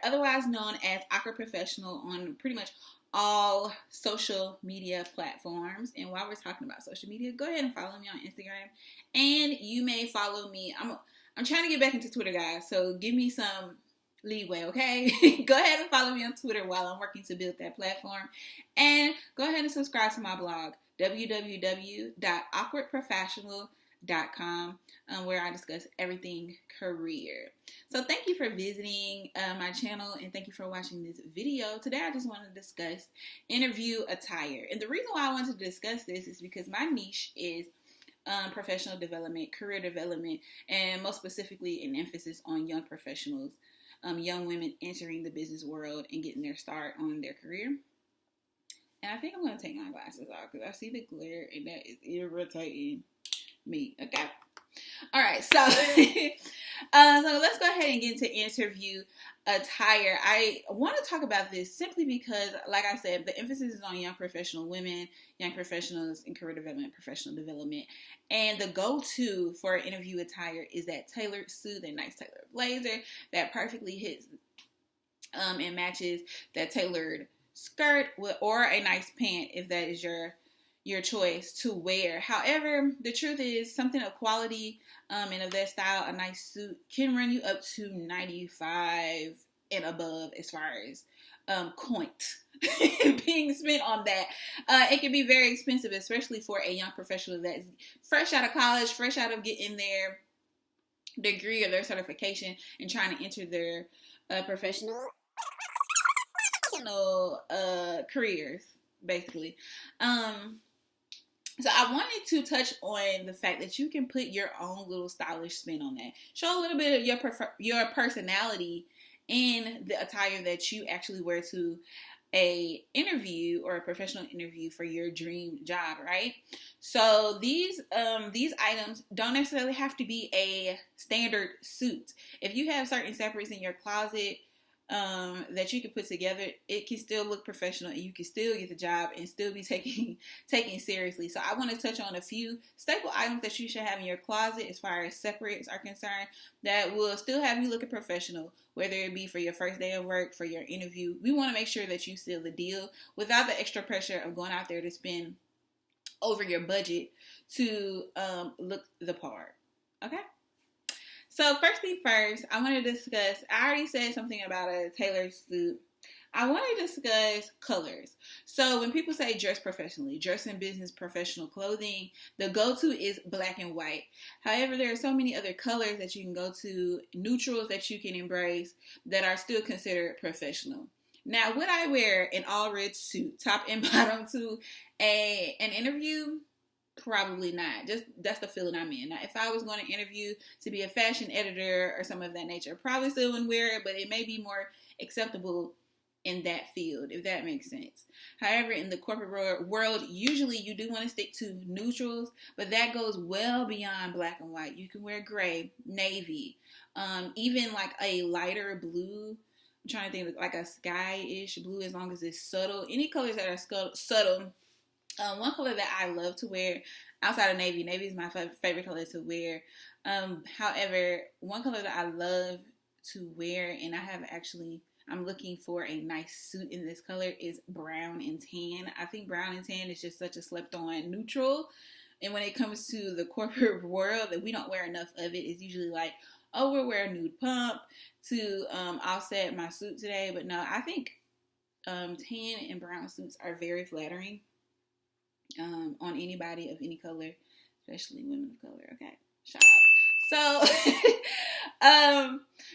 Attire, otherwise known as Awkward Professional, on pretty much all social media platforms. And while we're talking about social media, go ahead and follow me on Instagram. And you may follow me. I'm trying to get back into Twitter, guys. So give me some leeway, okay? Go ahead and follow me on Twitter while I'm working to build that platform. And go ahead and subscribe to my blog, www.awkwardprofessional.com, where I discuss everything career. So thank you for visiting my channel, and thank you for watching this video. Today I just want to discuss interview attire. And the reason why I wanted to discuss this is because my niche is professional development, career development, and most specifically an emphasis on young professionals, young women entering the business world and getting their start on their career. And I think I'm going to take my glasses off because I see the glare and that is irritating me. Okay. All right. So, so let's go ahead and get into interview attire. I want to talk about this simply because, like I said, the emphasis is on young professional women, young professionals in career development, professional development. And the go-to for interview attire is that tailored suit, that nice tailored blazer that perfectly hits and matches that tailored skirt or a nice pant if that is your choice to wear. However, the truth is something of quality and of that style, a nice suit can run you up to $95 and above as far as coin being spent on that. It can be very expensive, especially for a young professional that's fresh out of college, fresh out of getting their degree or their certification and trying to enter their professional careers, basically. So I wanted to touch on the fact that you can put your own little stylish spin on that. Show a little bit of your personality in the attire that you actually wear to a interview or a professional interview for your dream job, right? So these items don't necessarily have to be a standard suit. If you have certain separates in your closet that you can put together, it can still look professional and you can still get the job and still be taken seriously. So I want to touch on a few staple items that you should have in your closet as far as separates are concerned that will still have you looking professional, whether it be for your first day of work, for your interview. We want to make sure that you seal the deal without the extra pressure of going out there to spend over your budget to look the part. Okay? So first thing first, I want to discuss, I already said something about a tailored suit. I want to discuss colors. So when people say dress professionally, dress in business professional clothing, the go-to is black and white. However, there are so many other colors that you can go to, neutrals that you can embrace that are still considered professional. Now, would I wear an all red suit, top and bottom, to an interview? Probably not. Just that's the feeling I'm in. Now, if I was going to interview to be a fashion editor or some of that nature, probably still wouldn't wear it, but it may be more acceptable in that field, if that makes sense. However, in the corporate world, usually you do want to stick to neutrals, but that goes well beyond black and white. You can wear gray, navy, even like a lighter blue. I'm trying to think of like a sky-ish blue, as long as it's subtle. Any colors that are subtle. One color that I love to wear outside of navy is my favorite color to wear. However, one color that I love to wear, and I'm looking for a nice suit in this color, is brown and tan. I think brown and tan is just such a slept on neutral. And when it comes to the corporate world, that we don't wear enough of it. It's usually like, oh, we'll wear a nude pump to offset my suit today. But no, I think tan and brown suits are very flattering. On anybody of any color, especially women of color. Okay, shout out.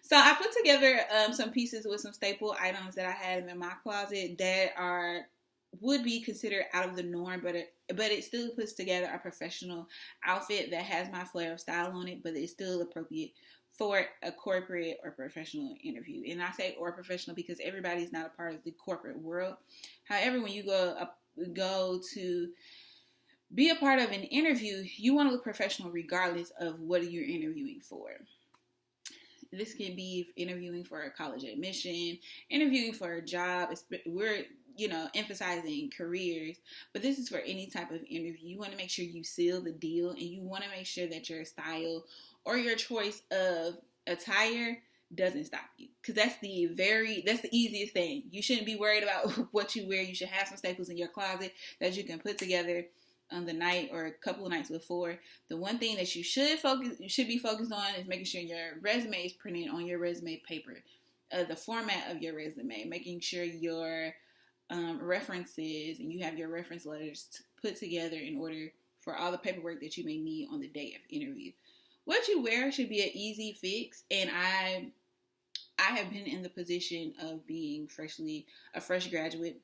So I put together some pieces with some staple items that I had in my closet that would be considered out of the norm, but it still puts together a professional outfit that has my flair of style on it, but it's still appropriate for a corporate or professional interview. And I say or professional because everybody's not a part of the corporate world. However, when you go to be a part of an interview, you want to look professional regardless of what you're interviewing for. This can be interviewing for a college admission, interviewing for a job. We're, emphasizing careers, but this is for any type of interview. You want to make sure you seal the deal, and you want to make sure that your style or your choice of attire doesn't stop you, because that's the easiest thing. You shouldn't be worried about what you wear. You should have some staples in your closet that you can put together on the night or a couple of nights before. The one thing that you should be focused on is making sure your resume is printed on your resume paper, the format of your resume, making sure your references and you have your reference letters put together in order for all the paperwork that you may need on the day of interview. What you wear should be an easy fix, and I have been in the position of being a fresh graduate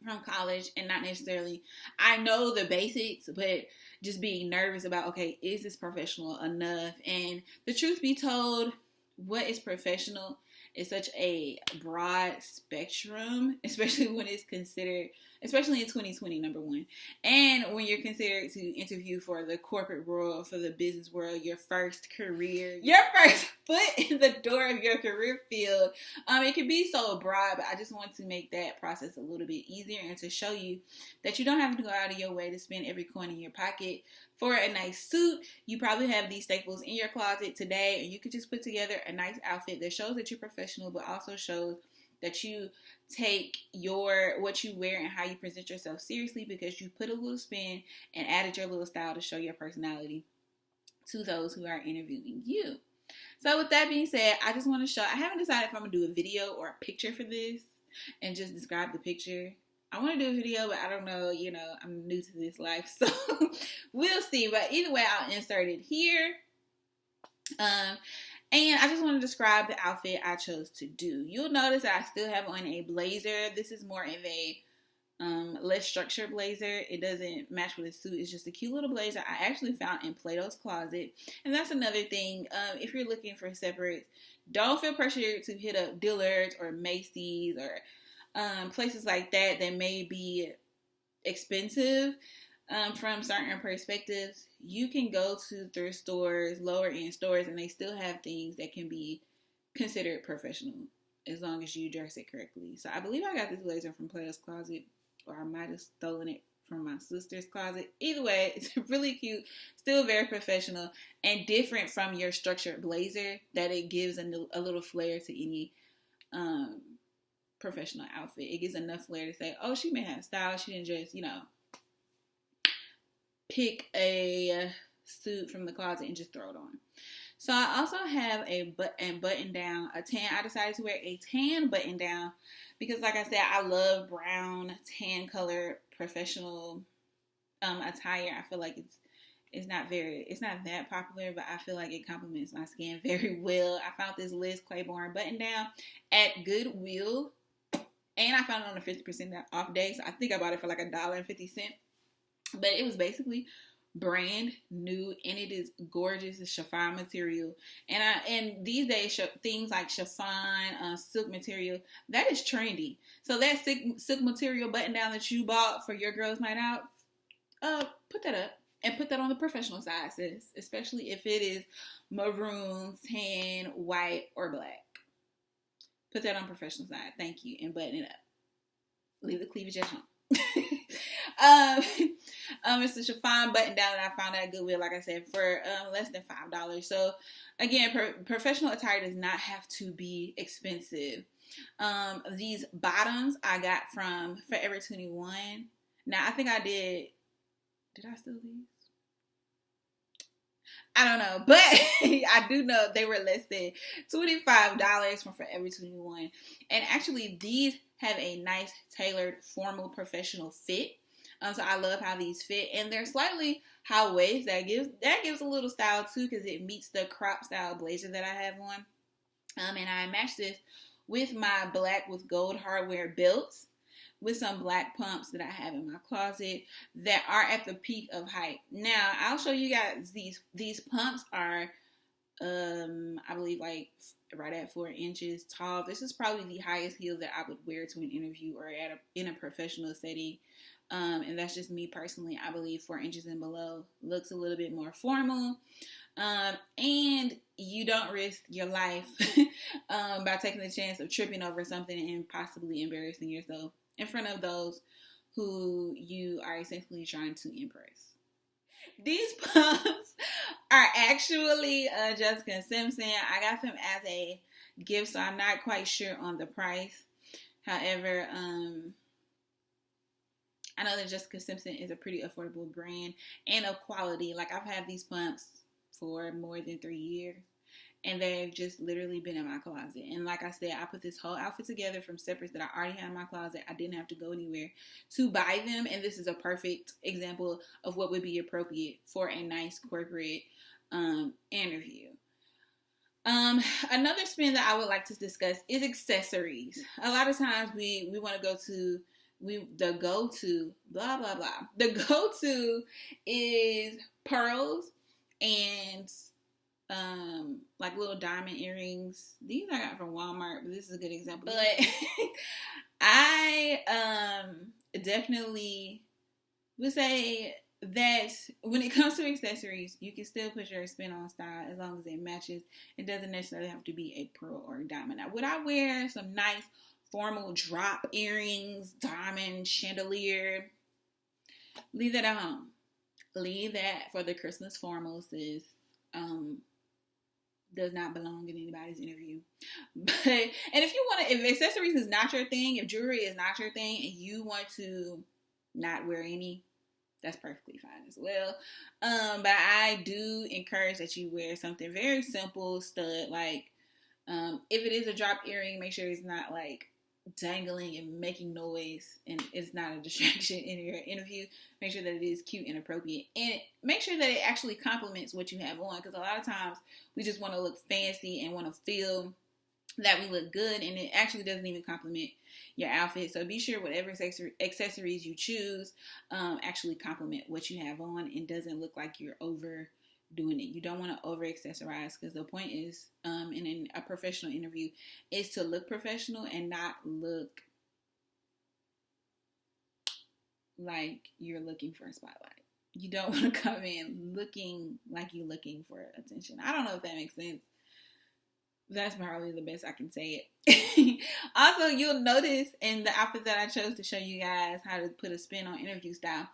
from college, and not necessarily, I know the basics, but just being nervous about, okay, is this professional enough? And the truth be told, what is professional is such a broad spectrum, especially when it's considered, especially in 2020, number one. And when you're considered to interview for the corporate world, for the business world, your first foot in the door of your career field, it can be so broad, but I just want to make that process a little bit easier and to show you that you don't have to go out of your way to spend every coin in your pocket for a nice suit. You probably have these staples in your closet today, and you could just put together a nice outfit that shows that you're professional, but also shows that you take what you wear and how you present yourself seriously, because you put a little spin and added your little style to show your personality to those who are interviewing you. So with that being said, I just want to show, I haven't decided if I'm going to do a video or a picture for this and just describe the picture. I want to do a video, but I don't know, I'm new to this life, so we'll see. But either way, I'll insert it here. And I just want to describe the outfit I chose to do. You'll notice that I still have on a blazer. This is more of a less structured blazer. It doesn't match with a suit. It's just a cute little blazer I actually found in Plato's Closet. And that's another thing. If you're looking for separates, don't feel pressured to hit up Dillard's or Macy's or places like that may be expensive. From certain perspectives. You can go to thrift stores, lower end stores, and they still have things that can be considered professional as long as you dress it correctly. So I believe I got this blazer from Plato's Closet, or I might have stolen it from my sister's closet. Either way, it's really cute, still very professional, and different from your structured blazer, that it gives a little flair to any professional outfit. It gives enough flair to say, oh, she may have style, she didn't just, pick a suit from the closet and just throw it on. So I also have a button down, a tan. I decided to wear a tan button down because, like I said, I love brown, tan color professional attire. I feel like it's not that popular, but I feel like it complements my skin very well. I found this Liz Claiborne button down at Goodwill, and I found it on a 50% off day. So I think I bought it for like $1.50. But it was basically brand new, and it is gorgeous. It's chiffon material, and these days things like chiffon, silk material, that is trendy. So that silk material button down that you bought for your girls' night out, put that up and put that on the professional side, sis. Especially if it is maroon, tan, white, or black. Put that on professional side. Thank you, and button it up. Leave the cleavage at home. It's a chiffon button down that I found at Goodwill, like I said, for less than $5. So again, professional attire does not have to be expensive. These bottoms I got from Forever 21. Now I think I did I steal these? I don't know, but I do know they were less than $25 from Forever 21. And actually, these have a nice tailored formal professional fit. So I love how these fit, and they're slightly high waist. That gives a little style too, because it meets the crop style blazer that I have on. And I matched this with my black with gold hardware belts with some black pumps that I have in my closet that are at the peak of height. Now I'll show you guys these pumps are I believe like right at 4 inches tall. This is probably the highest heel that I would wear to an interview or in a professional setting. And that's just me personally. I believe 4 inches and below looks a little bit more formal. And you don't risk your life by taking the chance of tripping over something and possibly embarrassing yourself in front of those who you are essentially trying to impress. These pumps are actually Jessica Simpson. I got them as a gift, so I'm not quite sure on the price. However, I know that Jessica Simpson is a pretty affordable brand and of quality. Like, I've had these pumps for more than 3 years, and they've just literally been in my closet. And like I said, I put this whole outfit together from separates that I already had in my closet. I didn't have to go anywhere to buy them, and this is a perfect example of what would be appropriate for a nice corporate interview. Another spin that I would like to discuss is accessories. A lot of times we want to go to the go-to blah blah blah. The go-to is pearls and like little diamond earrings. These I got from Walmart, but this is a good example. But I definitely would say that when it comes to accessories, you can still put your spin on style as long as it matches. It doesn't necessarily have to be a pearl or a diamond. Now, would I wear some nice formal drop earrings, diamond chandelier? Leave that at home. Leave that for the Christmas formals, sis. Does not belong in anybody's interview. But, and if you want to, if accessories is not your thing, if jewelry is not your thing, and you want to not wear any, that's perfectly fine as well. But I do encourage that you wear something very simple, stud. Like, if it is a drop earring, make sure it's not like dangling and making noise, and it's not a distraction in your interview. Make sure that it is cute and appropriate, and make sure that it actually complements what you have on, because a lot of times we just want to look fancy and want to feel that we look good, and it actually doesn't even complement your outfit. So be sure whatever accessories you choose actually complement what you have on and doesn't look like you're overdoing it. You don't want to over accessorize, because the point is in a professional interview is to look professional and not look like you're looking for a spotlight. You don't want to come in looking like you're looking for attention. I don't know if that makes sense. That's probably the best I can say it. Also, you'll notice in the outfit that I chose to show you guys how to put a spin on interview style,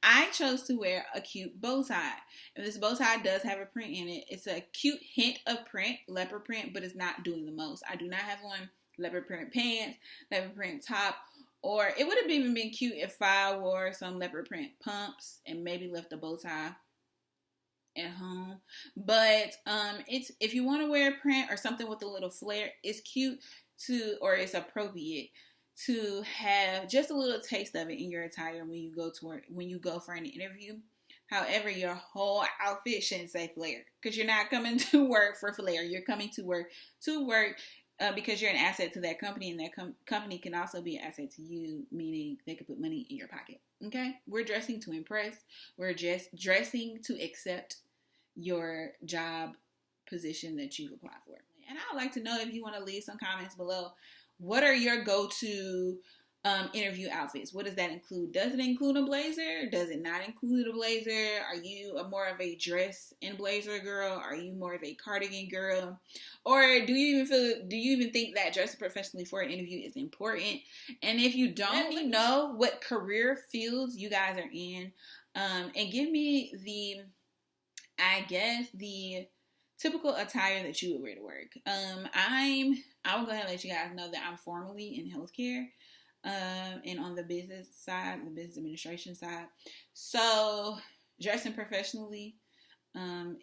I chose to wear a cute bow tie. And this bow tie does have a print in it. It's a cute hint of print, leopard print, but it's not doing the most. I do not have on leopard print pants, leopard print top, or it would have even been cute if I wore some leopard print pumps and maybe left a bow tie at home. But it's, if you want to wear a print or something with a little flair, it's cute to, or it's appropriate to have just a little taste of it in your attire when you go for an interview. However, your whole outfit shouldn't say flair, because you're not coming to work for flair. You're coming to work because you're an asset to that company, and that company can also be an asset to you, meaning they could put money in your pocket. Okay? We're dressing to impress. We're just dressing to accept your job position that you've applied for. And I would like to know, if you want to leave some comments below, what are your go-to interview outfits? What does that include? Does it include a blazer? Does it not include a blazer? Are you more of a dress and blazer girl? Are you more of a cardigan girl? Or do you even think that dressing professionally for an interview is important? And if you don't, let me know what career fields you guys are in, and give me the typical attire that you would wear to work. I will go ahead and let you guys know that I'm formally in healthcare, and on the business side, the business administration side. So dressing professionally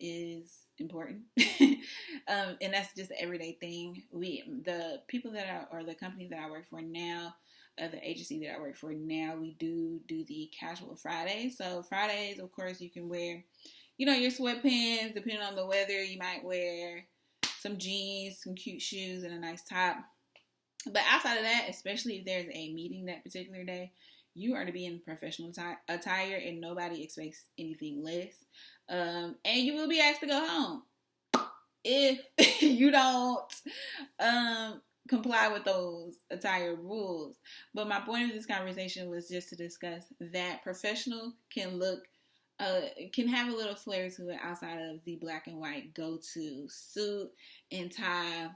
is important, and that's just an everyday thing. The company that I work for now, the agency that I work for now, we do the casual Fridays. So Fridays, of course, you can wear, your sweatpants. Depending on the weather, you might wear some jeans, some cute shoes, and a nice top. But outside of that, especially if there's a meeting that particular day, you are to be in professional attire, and nobody expects anything less. And you will be asked to go home if you don't comply with those attire rules. But my point of this conversation was just to discuss that professional can have a little flair to it outside of the black and white go-to suit and tie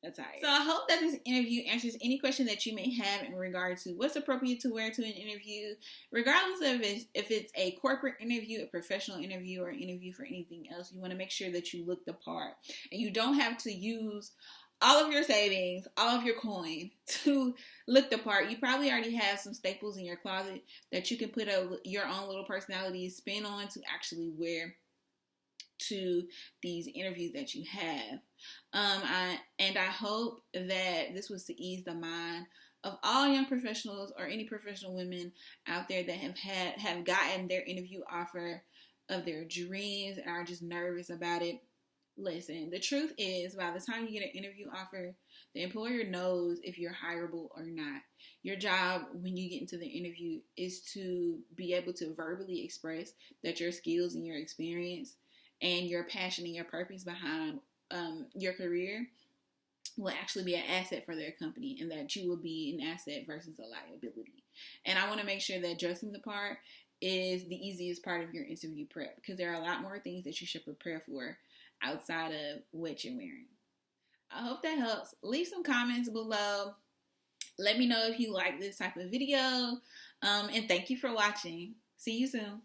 attire. So I hope that this interview answers any question that you may have in regard to what's appropriate to wear to an interview, regardless of if it's a corporate interview, a professional interview, or an interview for anything else. You want to make sure that you look the part, and you don't have to use all of your savings, all of your coin to look the part. You probably already have some staples in your closet that you can put your own little personality spin on to actually wear to these interviews that you have. I hope that this was to ease the mind of all young professionals or any professional women out there that have gotten their interview offer of their dreams and are just nervous about it. Listen, the truth is, by the time you get an interview offer, the employer knows if you're hireable or not. Your job when you get into the interview is to be able to verbally express that your skills and your experience and your passion and your purpose behind your career will actually be an asset for their company, and that you will be an asset versus a liability. And I want to make sure that dressing the part is the easiest part of your interview prep, because there are a lot more things that you should prepare for outside of what you're wearing. I hope that helps. Leave some comments below. Let me know if you like this type of video. And thank you for watching. See you soon.